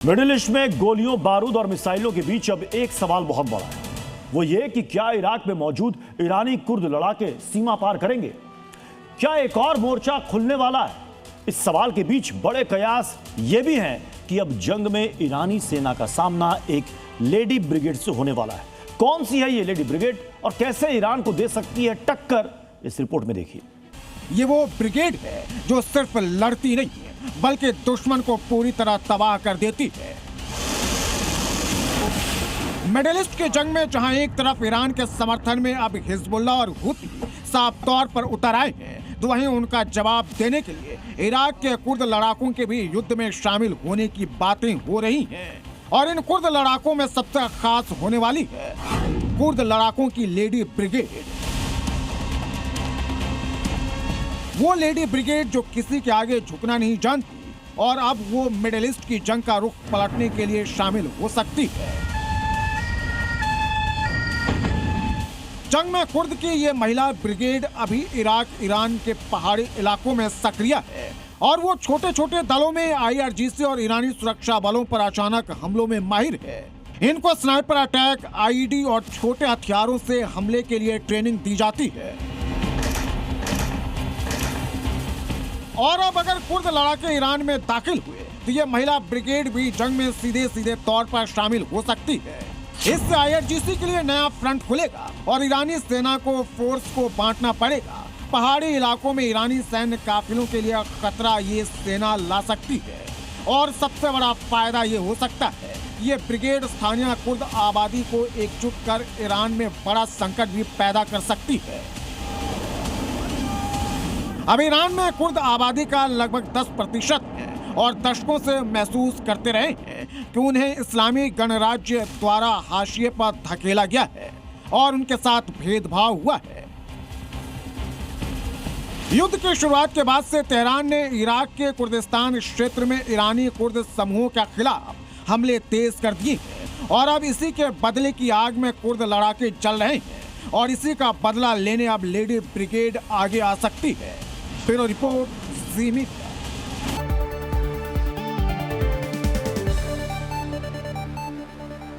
Middle east में गोलियों, बारूद और मिसाइलों के बीच अब एक सवाल बहुत बड़ा है। वो ये कि क्या इराक में मौजूद ईरानी कुर्द लड़ाके सीमा पार करेंगे? क्या एक और मोर्चा खुलने वाला है? इस सवाल के बीच बड़े कयास ये भी हैं कि अब जंग में ईरानी सेना का सामना एक लेडी ब्रिगेड से होने वाला है। कौन सी है ये लेडी ब्रिगेड और कैसे ईरान को दे सकती है टक्कर, इस रिपोर्ट में देखिए। ये वो ब्रिगेड है जो सिर्फ लड़ती नहीं है बल्कि दुश्मन को पूरी तरह तबाह कर देती है। मिडिल ईस्ट के जंग में जहां एक तरफ ईरान के समर्थन में अब हिजबुल्लाह और हुती साफ तौर पर उतर आए हैं, तो वहीं उनका जवाब देने के लिए इराक के कुर्द लड़ाकों के भी युद्ध में शामिल होने की बातें हो रही हैं। और इन कुर्द लड़ाकों में सबसे खास होने वाली है कुर्द लड़ाकों की लेडी ब्रिगेड। वो लेडी ब्रिगेड जो किसी के आगे झुकना नहीं जानती और अब वो मिडिल ईस्ट की जंग का रुख पलटने के लिए शामिल हो सकती है। जंग में कुर्द की ये महिला ब्रिगेड अभी इराक ईरान के पहाड़ी इलाकों में सक्रिय है और वो छोटे छोटे दलों में IRGC और ईरानी सुरक्षा बलों पर अचानक हमलों में माहिर है। इनको स्नाइपर अटैक, IED और छोटे हथियारों से हमले के लिए ट्रेनिंग दी जाती है। और अब अगर कुर्द लड़ाके ईरान में दाखिल हुए तो ये महिला ब्रिगेड भी जंग में सीधे सीधे तौर पर शामिल हो सकती है। इससे IRGC के लिए नया फ्रंट खुलेगा और ईरानी सेना को फोर्स को बांटना पड़ेगा। पहाड़ी इलाकों में ईरानी सैन्य काफिलों के लिए खतरा ये सेना ला सकती है और सबसे बड़ा फायदा ये हो सकता है ये ब्रिगेड स्थानीय कुर्द आबादी को एकजुट कर ईरान में बड़ा संकट भी पैदा कर सकती है। अब ईरान में कुर्द आबादी का लगभग 10% है और दशकों से महसूस करते रहे हैं कि उन्हें इस्लामी गणराज्य द्वारा हाशिए पर धकेला गया है और उनके साथ भेदभाव हुआ है। युद्ध की शुरुआत के बाद से तेहरान ने इराक के कुर्दिस्तान क्षेत्र में ईरानी कुर्द समूहों के खिलाफ हमले तेज कर दिए हैं और अब इसी के बदले की आग में कुर्द लड़ाके चल रहे हैं और इसी का बदला लेने अब लेडी ब्रिगेड आगे आ सकती है। ब्यूरो रिपोर्ट, ज़ी मीडिया।